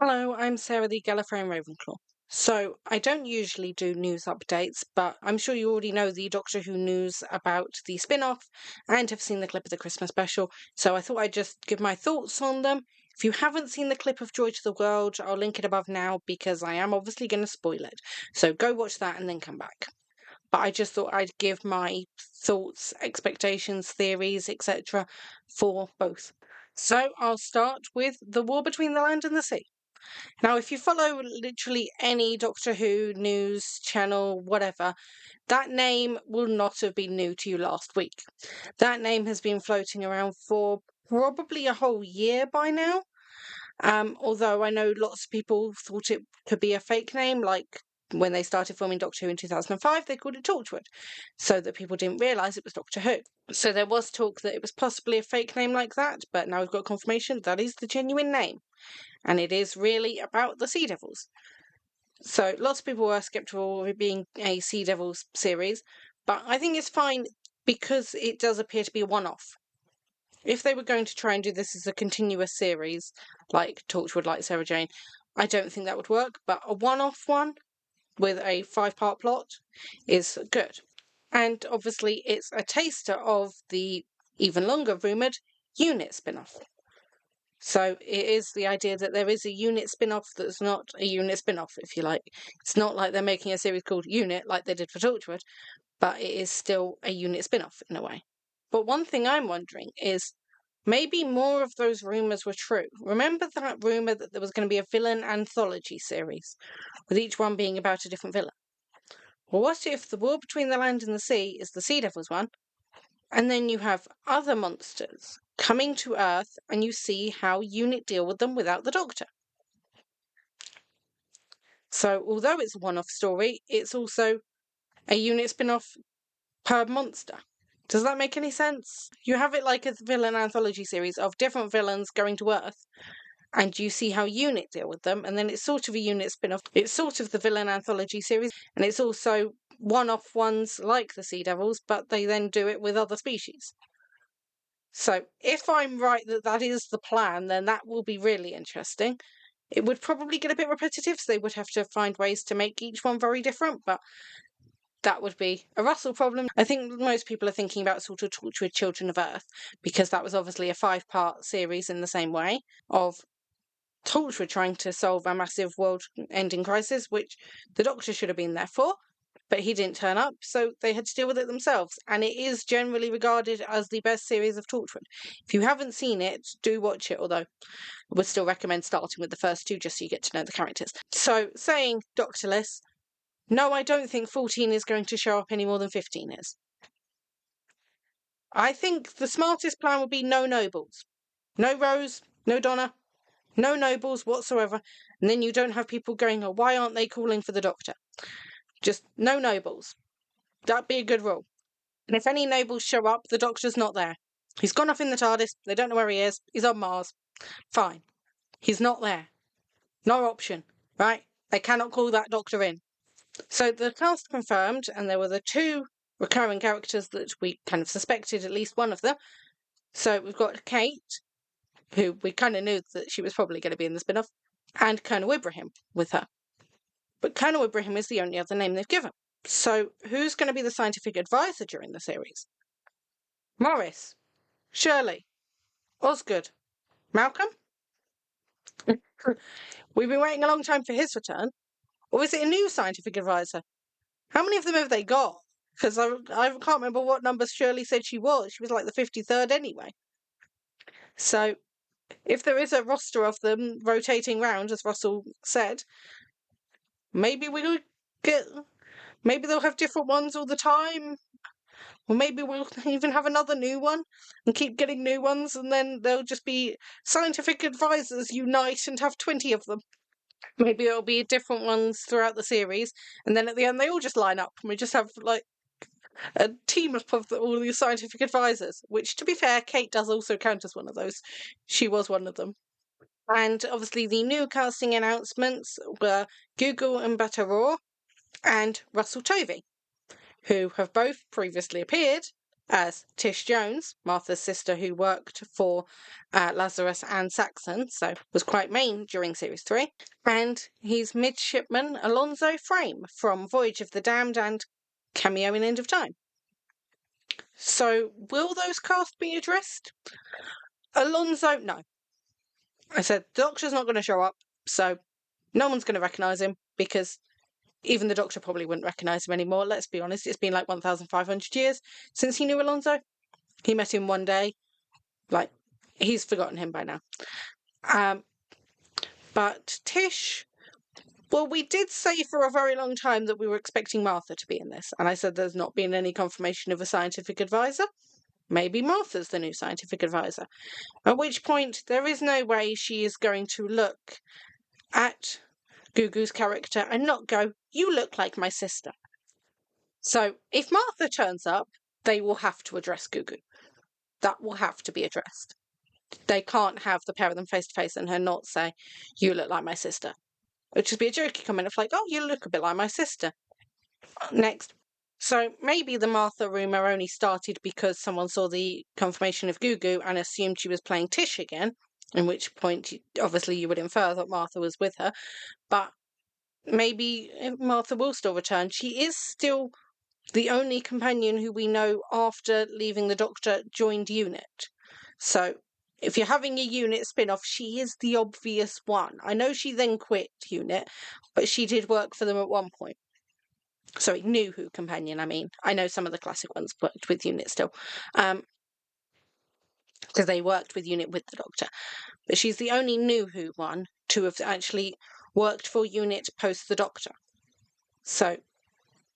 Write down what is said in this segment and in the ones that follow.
Hello, I'm Sarah the Gallifreyan Ravenclaw. So, I don't usually do news updates, but I'm sure you already know the Doctor Who news about the spin off and have seen the clip of the Christmas special, so I thought I'd just give my thoughts on them. If you haven't seen the clip of Joy to the World, I'll link it above now because I am obviously going to spoil it. So, go watch that and then come back. But I just thought I'd give my thoughts, expectations, theories, etc. for both. So, I'll start with the war between the land and the sea. Now, if you follow literally any Doctor Who news channel, whatever, that name will not have been new to you last week. That name has been floating around for probably a whole year by now. Although I know lots of people thought it could be a fake name, like when they started filming Doctor Who in 2005, they called it Torchwood, so that people didn't realise it was Doctor Who. So there was talk that it was possibly a fake name like that, but now we've got confirmation that is the genuine name. And it is really about the Sea Devils. So lots of people were skeptical of it being a Sea Devils series, but I think it's fine because it does appear to be a one-off. If they were going to try and do this as a continuous series, like Torchwood, like Sarah Jane, I don't think that would work, but a one-off one with a 5-part plot is good. And obviously it's a taster of the even longer rumoured Unit spin-off. So it is the idea that there is a Unit spin-off that's not a Unit spin-off, if you like. It's not like they're making a series called Unit like they did for Torchwood, but it is still a Unit spin-off in a way. But one thing I'm wondering is maybe more of those rumours were true. Remember that rumour that there was going to be a villain anthology series, with each one being about a different villain? Well, what if the war between the land and the sea is the Sea Devils one, and then you have other monsters coming to Earth and you see how Unit deal with them without the Doctor? So, although it's a one off story, it's also a Unit spin off per monster. Does that make any sense? You have it like a villain anthology series of different villains going to Earth, and you see how Unit deal with them, and then it's sort of a Unit spin off. It's sort of the villain anthology series, and it's also one off ones like the Sea Devils, but they then do it with other species. So, if I'm right that that is the plan, then that will be really interesting. It would probably get a bit repetitive, so they would have to find ways to make each one very different, but that would be a Russell problem. I think most people are thinking about sort of Torchwood Children of Earth, because that was obviously a 5-part series in the same way of Torchwood trying to solve a massive world-ending crisis, which the Doctor should have been there for, but he didn't turn up, so they had to deal with it themselves. And it is generally regarded as the best series of Torchwood. If you haven't seen it, do watch it, although I would still recommend starting with the first two just so you get to know the characters. So, saying Doctorless, no, I don't think 14 is going to show up any more than 15 is. I think the smartest plan would be no nobles. No Rose, no Donna, no nobles whatsoever, and then you don't have people going, oh, why aren't they calling for the Doctor? Just no nobles. That'd be a good rule. And if any nobles show up, the Doctor's not there. He's gone off in the TARDIS, they don't know where he is, he's on Mars. Fine. He's not there. No option, right? They cannot call that Doctor in. So the cast confirmed, and there were the 2 recurring characters that we kind of suspected, at least one of them. So we've got Kate, who we kind of knew that she was probably going to be in the spin-off, and Colonel Ibrahim with her. But Colonel Ibrahim is the only other name they've given. So who's going to be the scientific advisor during the series? Morris, Shirley, Osgood, Malcolm? We've been waiting a long time for his return. Or is it a new scientific advisor? How many of them have they got? Because I can't remember what number Shirley said she was. She was like the 53rd anyway. So if there is a roster of them rotating round, as Russell said, maybe we'll get... Maybe they'll have different ones all the time. Or maybe we'll even have another new one and keep getting new ones, and then they'll just be scientific advisors unite and have 20 of them. Maybe it'll be different ones throughout the series, and then at the end they all just line up and we just have like a team up of all these scientific advisors, which, to be fair, Kate does also count as one of those. She was one of them. And obviously the new casting announcements were Google and Bataror and Russell Tovey, who have both previously appeared as Tish Jones, Martha's sister who worked for Lazarus and Saxon, so was quite main during Series 3. And he's Midshipman Alonzo Frame from Voyage of the Damned and cameo in End of Time. So, will those cast be addressed? Alonzo, no. I said, the Doctor's not going to show up, so no one's going to recognise him, because even the Doctor probably wouldn't recognise him anymore. Let's be honest, it's been like 1,500 years since he knew Alonzo. He met him one day. Like, he's forgotten him by now. But Tish, well, we did say for a very long time that we were expecting Martha to be in this, and I said there's not been any confirmation of a scientific advisor. Maybe Martha's the new scientific advisor. At which point, there is no way she is going to look at Gugu's character and not go, "You look like my sister." So, if Martha turns up, they will have to address Gugu. That will have to be addressed. They can't have the pair of them face to face and her not say, "You look like my sister." It would just be a jokey comment of like, "Oh, you look a bit like my sister." Next. So maybe the Martha rumour only started because someone saw the confirmation of Gugu and assumed she was playing Tish again, in which point, obviously, you would infer that Martha was with her. But maybe Martha will still return. She is still the only companion who we know after leaving the Doctor joined UNIT. So if you're having a UNIT spin-off, she is the obvious one. I know she then quit UNIT, but she did work for them at one point. Sorry, New Who companion, I mean. I know some of the classic ones worked with UNIT still. Because they worked with UNIT with the Doctor. But she's the only New Who one to have actually worked for UNIT post the Doctor. So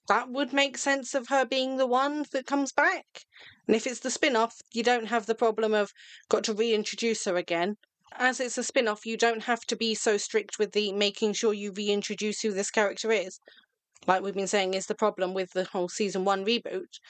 that would make sense of her being the one that comes back. And if it's the spin-off, you don't have the problem of got to reintroduce her again. As it's a spin-off, you don't have to be so strict with the making sure you reintroduce who this character is. Like we've been saying is the problem with the whole season 1 reboot.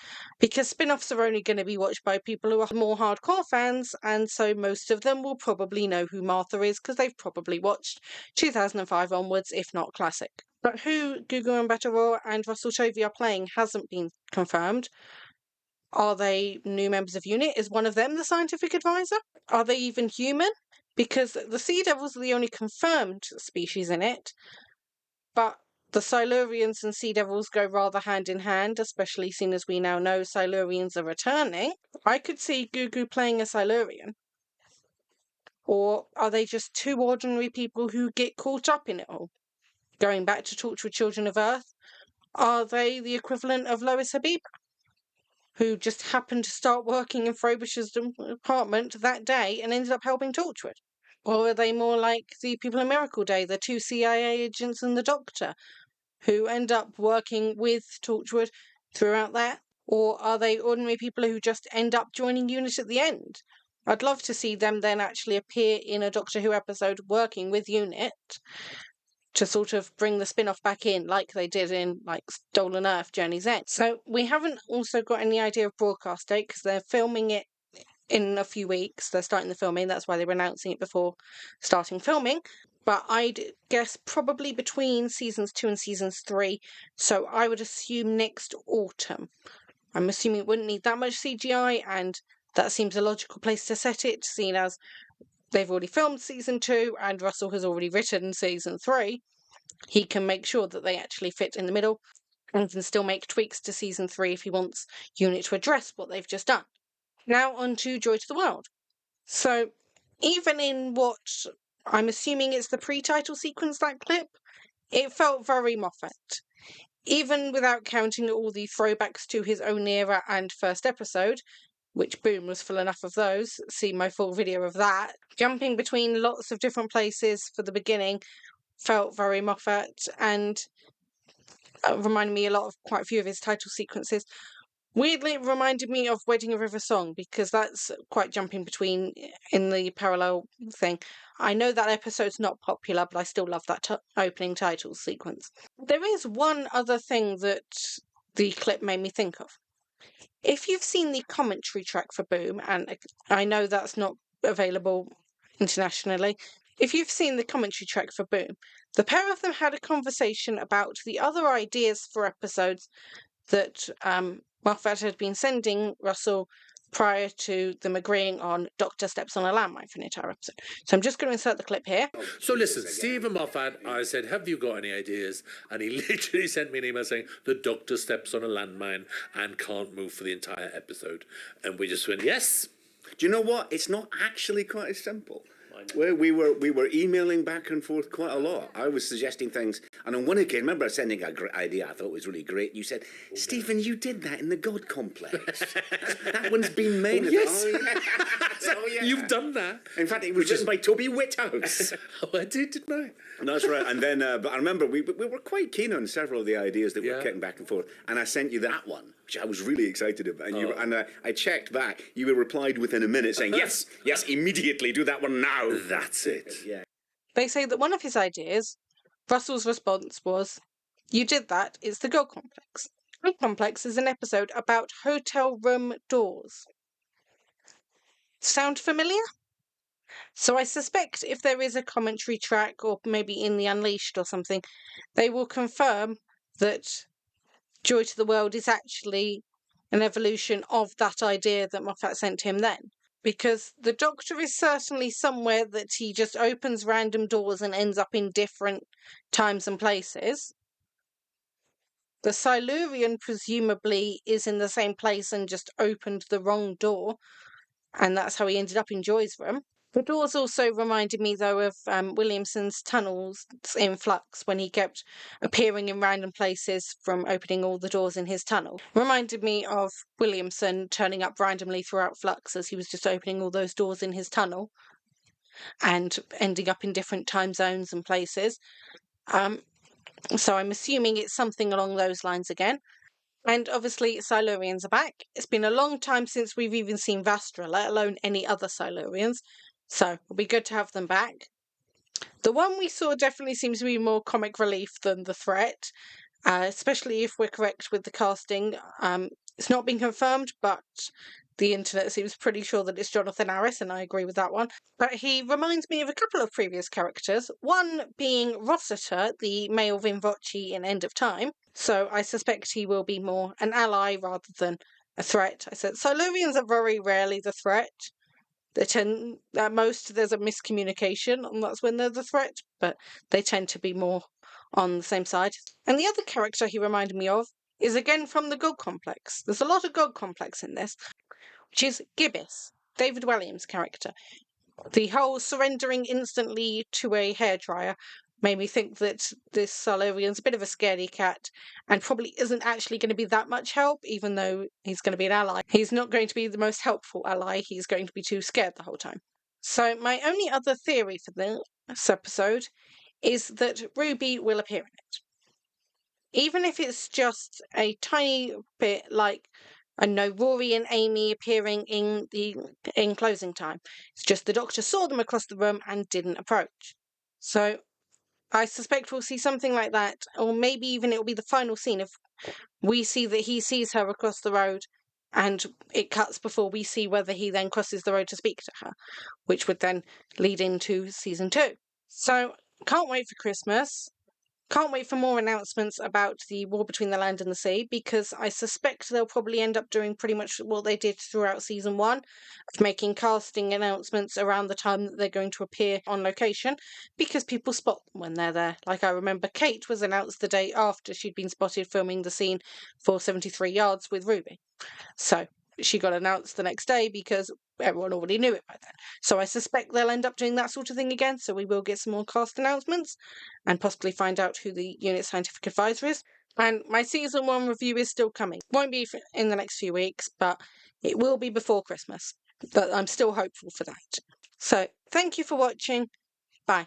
Because spin-offs are only going to be watched by people who are more hardcore fans, and so most of them will probably know who Martha is because they've probably watched 2005 onwards, if not classic. But who Gugu Mbatha-Raw and Russell Tovey are playing hasn't been confirmed. Are they new members of UNIT? Is one of them the scientific advisor? Are they even human? Because the Sea Devils are the only confirmed species in it, but the Silurians and Sea Devils go rather hand in hand, especially seeing as we now know Silurians are returning. I could see Gugu playing a Silurian. Or are they just two ordinary people who get caught up in it all? Going back to Torchwood Children of Earth, are they the equivalent of Lois Habib, who just happened to start working in Frobisher's apartment that day and ended up helping Torchwood? Or are they more like the people in Miracle Day, the two CIA agents and the Doctor, who end up working with Torchwood throughout that? Or are they ordinary people who just end up joining UNIT at the end? I'd love to see them then actually appear in a Doctor Who episode working with UNIT to sort of bring the spin-off back in like they did in like Stolen Earth, Journey's End. So we haven't also got any idea of broadcast date because they're filming it in a few weeks. They're starting the filming, that's why they were announcing it before starting filming. But I'd guess probably between seasons 2 and seasons 3, so I would assume next autumn. I'm assuming it wouldn't need that much CGI, and that seems a logical place to set it, seeing as they've already filmed season 2 and Russell has already written season 3. He can make sure that they actually fit in the middle and can still make tweaks to season 3 if he wants UNIT to address what they've just done. Now on to Joy to the World. So, even in what I'm assuming it's the pre-title sequence, that clip, it felt very Moffat. Even without counting all the throwbacks to his own era and first episode, which Boom was full enough of those, see my full video of that, jumping between lots of different places for the beginning felt very Moffat and reminded me a lot of quite a few of his title sequences. Weirdly, it reminded me of Wedding of River Song because that's quite jumping between in the parallel thing. I know that episode's not popular, but I still love that opening title sequence. There is one other thing that the clip made me think of. If you've seen the commentary track for Boom, and I know that's not available internationally, if you've seen the commentary track for Boom, the pair of them had a conversation about the other ideas for episodes that Moffat had been sending Russell prior to them agreeing on Doctor steps on a landmine for an entire episode. So I'm just going to insert the clip here. So listen, Stephen Moffat, I said, have you got any ideas? And he literally sent me an email saying, the Doctor steps on a landmine and can't move for the entire episode. And we just went, yes. Do you know what? It's not actually quite as simple. Where we were emailing back and forth quite a lot. I was suggesting things, and on one occasion, I remember sending a great idea I thought was really great. You said, "Stephen, you did that in the God Complex. That one's been made." Oh, yes. Oh, yeah. You've done that. In fact, it was written by Toby Whithouse. Oh, I did, didn't I? That's right. And then, but I remember we were quite keen on several of the ideas that we were kicking back and forth. And I sent you that one, which I was really excited about. And, I checked back. You replied within a minute saying, yes, immediately, do that one now. That's it. Yeah. They say that one of his ideas, Russell's response was, "You did that, it's the God Complex." God Complex is an episode about hotel room doors. Sound familiar? So I suspect if there is a commentary track or maybe in the Unleashed or something, they will confirm that Joy to the World is actually an evolution of that idea that Moffat sent him then. Because the Doctor is certainly somewhere that he just opens random doors and ends up in different times and places. The Silurian presumably is in the same place and just opened the wrong door, and that's how he ended up in Joy's room. The doors also reminded me, though, of Williamson's tunnels in Flux when he kept appearing in random places from opening all the doors in his tunnel. Reminded me of Williamson turning up randomly throughout Flux as he was just opening all those doors in his tunnel and ending up in different time zones and places. So I'm assuming it's something along those lines again. And obviously, Silurians are back. It's been a long time since we've even seen Vastra, let alone any other Silurians. So it'll be good to have them back. The one we saw definitely seems to be more comic relief than the threat, especially if we're correct with the casting. It's not been confirmed, but the internet seems pretty sure that it's Jonathan Harris, and I agree with that one. But he reminds me of a couple of previous characters, one being Rossiter, the male Vinvoce in End of Time. So I suspect he will be more an ally rather than a threat. I said Silurians are very rarely the threat. They tend, at most, there's a miscommunication, and that's when they're the threat, but they tend to be more on the same side. And the other character he reminded me of is again from the God Complex. There's a lot of God Complex in this, which is Gibbis, David Walliams' character. The whole surrendering instantly to a hairdryer made me think that this Silurian's a bit of a scaredy cat and probably isn't actually going to be that much help, even though he's going to be an ally. He's not going to be the most helpful ally, he's going to be too scared the whole time. So my only other theory for this episode is that Ruby will appear in it. Even if it's just a tiny bit like, I know, Rory and Amy appearing in closing time. It's just the Doctor saw them across the room and didn't approach. So I suspect we'll see something like that, or maybe even it'll be the final scene if we see that he sees her across the road and it cuts before we see whether he then crosses the road to speak to her, which would then lead into season 2. So can't wait for Christmas. Can't wait for more announcements about the war between the land and the sea, because I suspect they'll probably end up doing pretty much what they did throughout season 1, of making casting announcements around the time that they're going to appear on location, because people spot them when they're there. Like, I remember Kate was announced the day after she'd been spotted filming the scene for 73 Yards with Ruby. So she got announced the next day because everyone already knew it by then. So I suspect they'll end up doing that sort of thing again, so we will get some more cast announcements and possibly find out who the unit scientific advisor is. And my season 1 review is still coming. Won't be in the next few weeks, but it will be before Christmas. But I'm still hopeful for that. So thank you for watching. Bye.